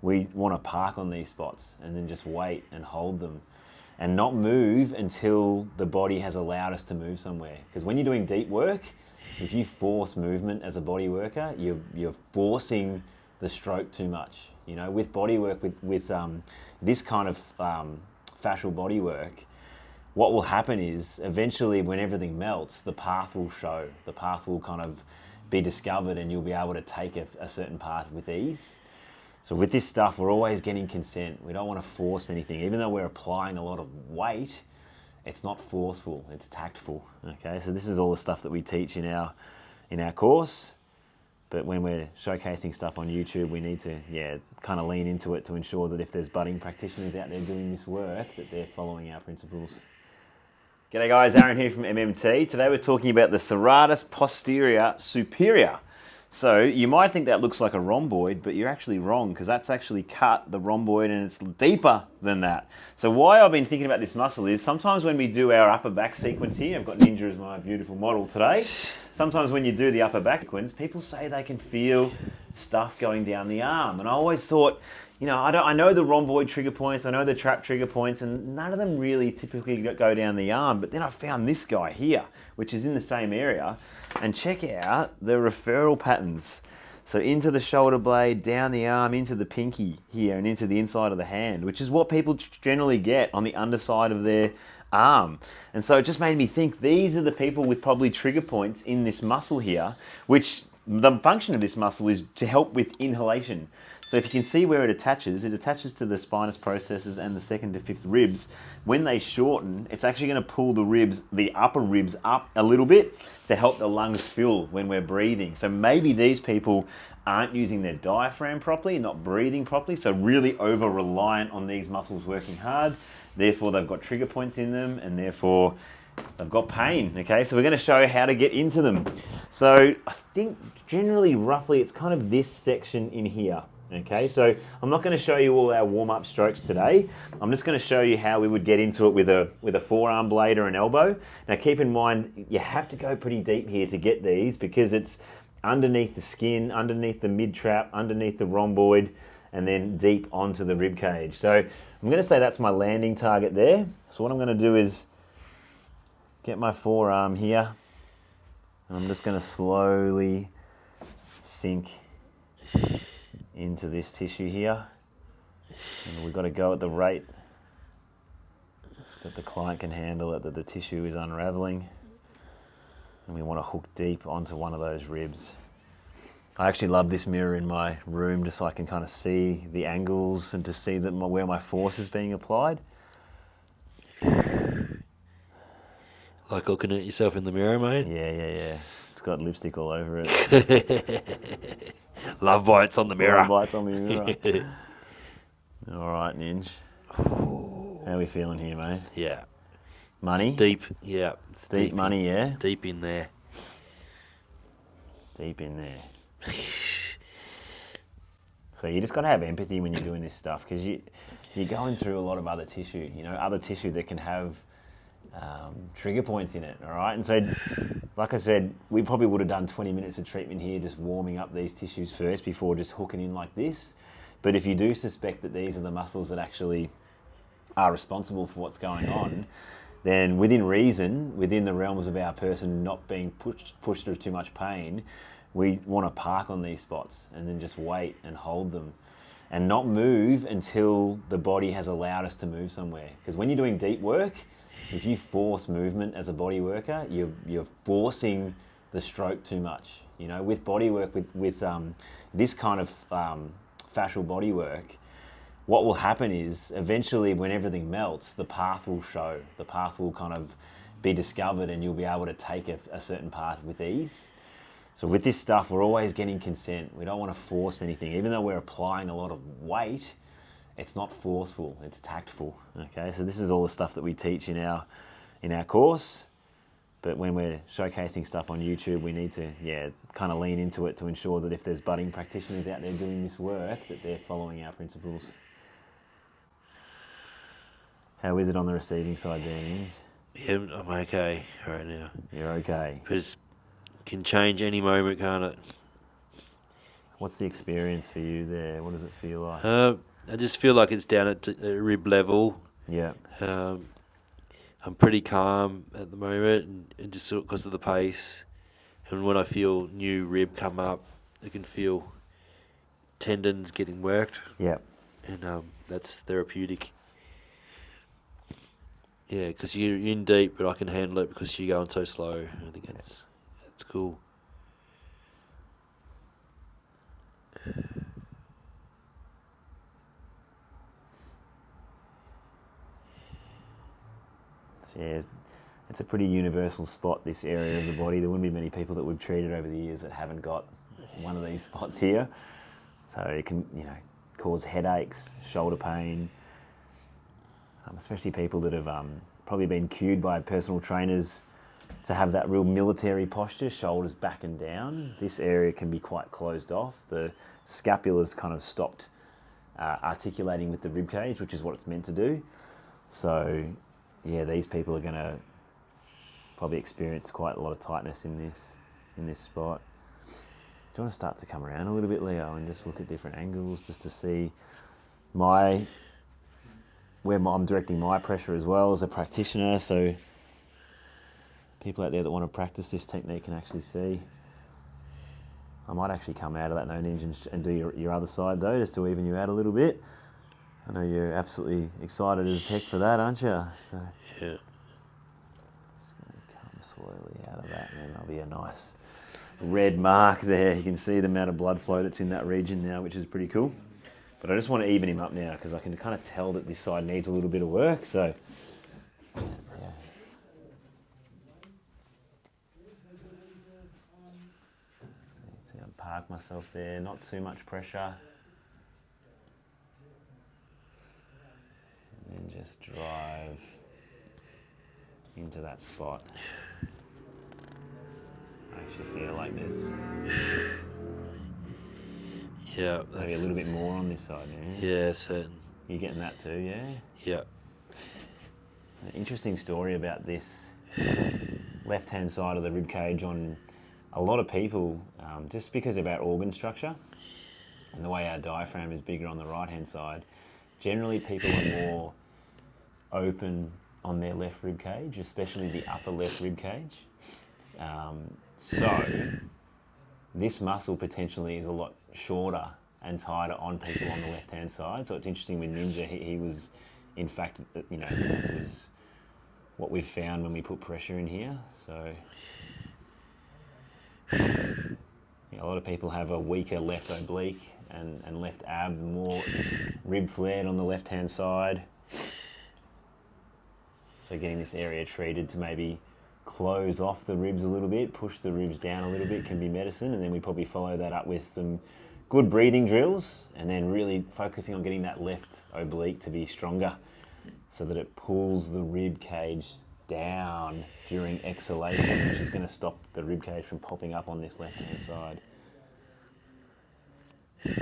we want to park on these spots and then just wait and hold them and not move until the body has allowed us to move somewhere. Because when you're doing deep work, if you force movement as a body worker, you're forcing the stroke too much. You know, with body work, with this kind of fascial body work, what will happen is eventually when everything melts, the path will show. The path will kind of be discovered and you'll be able to take a certain path with ease. So with this stuff, we're always getting consent. We don't want to force anything. Even though we're applying a lot of weight, it's not forceful, it's tactful. Okay, so this is all the stuff that we teach in our course. But when we're showcasing stuff on YouTube, we need to, kind of lean into it to ensure that if there's budding practitioners out there doing this work, that they're following our principles. G'day guys, Aaron here from MMT. Today we're talking about the serratus posterior superior. So you might think that looks like a rhomboid, but you're actually wrong because that's actually cut the rhomboid and it's deeper than that. So why I've been thinking about this muscle is sometimes when we do our upper back sequence here, I've got Ninja as my beautiful model today. Sometimes when you do the upper back sequence, people say they can feel stuff going down the arm. And I always thought, you know, I know the rhomboid trigger points, I know the trap trigger points, and none of them really typically go down the arm. But then I found this guy here, which is in the same area. And check out the referral patterns. So into the shoulder blade, down the arm, into the pinky here, and into the inside of the hand, which is what people generally get on the underside of their arm. And so it just made me think these are the people with probably trigger points in this muscle here, which the function of this muscle is to help with inhalation. So if you can see where it attaches to the spinous processes and the second to fifth ribs. When they shorten, it's actually going to pull the upper ribs up a little bit to help the lungs fill when we're breathing. So maybe these people aren't using their diaphragm properly, not breathing properly, so really over-reliant on these muscles working hard. Therefore, they've got trigger points in them and therefore they've got pain, okay? So we're going to show how to get into them. So I think generally, roughly, it's kind of this section in here. Okay, so I'm not going to show you all our warm-up strokes today. I'm just going to show you how we would get into it with a forearm blade or an elbow. Now keep in mind, you have to go pretty deep here to get these because it's underneath the skin, underneath the mid-trap, underneath the rhomboid, and then deep onto the rib cage. So I'm going to say that's my landing target there. So what I'm going to do is get my forearm here, and I'm just going to slowly sink into this tissue here, and we've got to go at the rate that the client can handle it, that the tissue is unraveling, and we want to hook deep onto one of those ribs. I actually love this mirror in my room just so I can kind of see the angles and to see that where my force is being applied. Like looking at yourself in the mirror, mate? Yeah. It's got lipstick all over it. Love bites on the mirror. Love bites on the mirror. All right, Ninj. How are we feeling here, mate? Yeah. Money? It's deep. Yeah. It's Deep money, yeah? Deep in there. Deep in there. So you just got to have empathy when you're doing this stuff because you're going through a lot of other tissue, other tissue that can have trigger points in it, all right? And so, like I said, we probably would have done 20 minutes of treatment here just warming up these tissues first before just hooking in like this. But if you do suspect that these are the muscles that actually are responsible for what's going on, then within reason, within the realms of our person not being pushed through too much pain, we want to park on these spots and then just wait and hold them and not move until the body has allowed us to move somewhere. Because when you're doing deep work, if you force movement as a body worker, you're forcing the stroke too much. With body work, with this kind of fascial body work, what will happen is eventually when everything melts, the path will show. The path will kind of be discovered and you'll be able to take a certain path with ease. So with this stuff, we're always getting consent. We don't want to force anything. Even though we're applying a lot of weight, it's not forceful, it's tactful. Okay, so this is all the stuff that we teach in our course. But when we're showcasing stuff on YouTube, we need to, kind of lean into it to ensure that if there's budding practitioners out there doing this work, that they're following our principles. How is it on the receiving side there, Ninj? Yeah, I'm okay right now. You're okay. But it can change any moment, can't it? What's the experience for you there? What does it feel like? I just feel like it's down at rib level. Yeah. I'm pretty calm at the moment, and just because of the pace. And when I feel new rib come up, I can feel tendons getting worked. Yeah. And that's therapeutic. Yeah, because you're in deep, but I can handle it because you're going so slow. I think that's cool. Yeah, it's a pretty universal spot, this area of the body. There wouldn't be many people that we've treated over the years that haven't got one of these spots here. So it can, cause headaches, shoulder pain, especially people that have probably been cued by personal trainers to have that real military posture, shoulders back and down. This area can be quite closed off. The scapula's kind of stopped articulating with the rib cage, which is what it's meant to do. So, yeah, these people are going to probably experience quite a lot of tightness in this spot. Do you want to start to come around a little bit, Leo, and just look at different angles just to see where I'm directing my pressure as well as a practitioner, so people out there that want to practice this technique can actually see. I might actually come out of that no ninja and do your other side though, just to even you out a little bit. I know you're absolutely excited as heck for that, aren't you? So Yeah. just going to come slowly out of that, and then there'll be a nice red mark there. You can see the amount of blood flow that's in that region now, which is pretty cool. But I just want to even him up now because I can kind of tell that this side needs a little bit of work. So, yeah. See, I'll park myself there, not too much pressure. And then just drive into that spot. I actually feel like there's maybe a little bit more on this side now. Yeah, certain. You getting that too, yeah? Yeah. An interesting story about this left-hand side of the rib cage on a lot of people, just because of our organ structure and the way our diaphragm is bigger on the right-hand side. Generally, people are more open on their left rib cage, especially the upper left rib cage. So this muscle potentially is a lot shorter and tighter on people on the left-hand side. So it's interesting with Ninja, he was, in fact, it was what we've found when we put pressure in here. So a lot of people have a weaker left oblique and left ab, more rib flared on the left-hand side. So getting this area treated to maybe close off the ribs a little bit, push the ribs down a little bit can be medicine, and then we probably follow that up with some good breathing drills and then really focusing on getting that left oblique to be stronger so that it pulls the rib cage down during exhalation, which is going to stop the rib cage from popping up on this left-hand side. Good,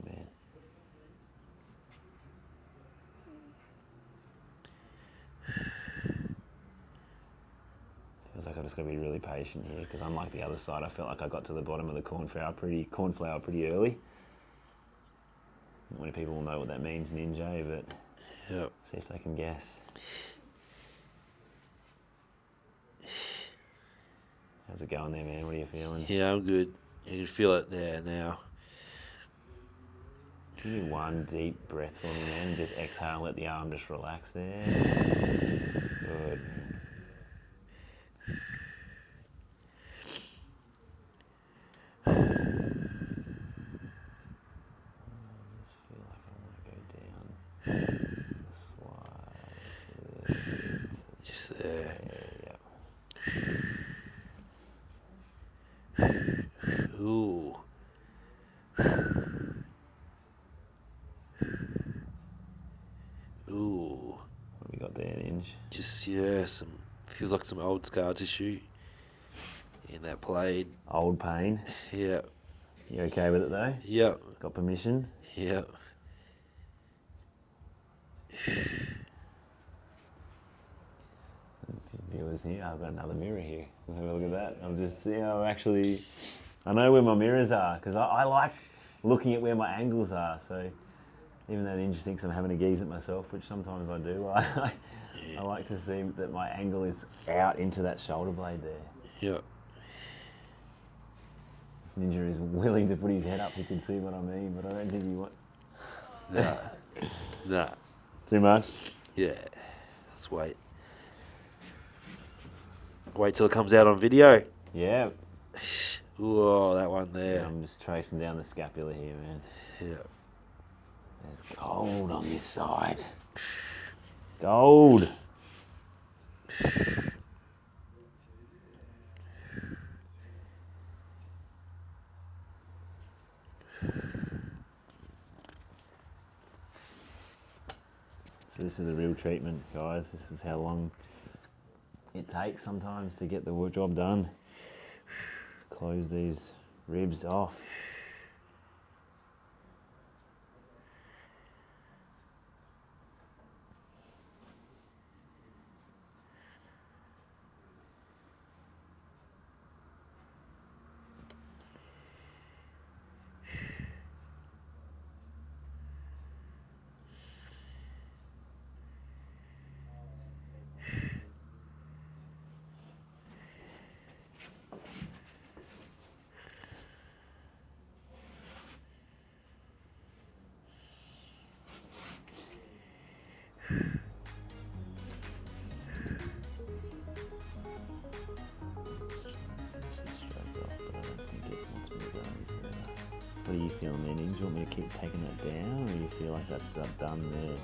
man. Feels like I've just got to be really patient here because unlike the other side, I felt like I got to the bottom of the cornflower pretty early. Not many people will know what that means, Ninja, but see if they can guess. How's it going there, man? What are you feeling? Yeah, I'm good. You can feel it there now. Give me one deep breath for me, man. Just exhale, let the arm just relax there. Good. Just there. Ooh. Ooh. What have we got there, Ninja? Just, feels like some old scar tissue in that blade. Old pain. Yeah. You okay with it though? Yeah. Got permission? Yeah. Viewers here, I've got another mirror here. Have a look at that. I'm just, actually, I know where my mirrors are because I like looking at where my angles are. So even though the Ninja thinks I'm having a gaze at myself, which sometimes I do, I like to see that my angle is out into that shoulder blade there. Yeah. If Ninja is willing to put his head up, he can see what I mean, but I don't think he wants. Nah. Nah. Too much? Yeah. Let's wait. Wait till it comes out on video. Yeah. Whoa, that one there. I'm just tracing down the scapula here, man. Yeah. There's gold on this side. Gold. So this is a real treatment, guys. This is how long it takes sometimes to get the job done. Close these ribs off. What are you feeling there, Ninja? Do you want me to keep taking that down, or you feel like that's done there?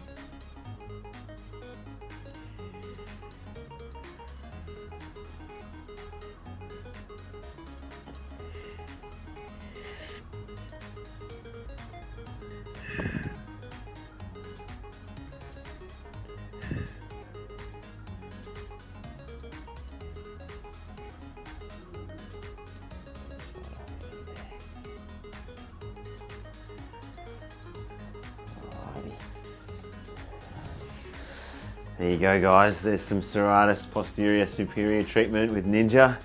There you go, guys. There's some serratus posterior superior treatment with Ninja.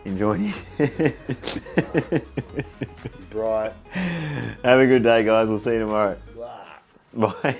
Enjoy it. Bright. Have a good day, guys. We'll see you tomorrow. Wow. Bye.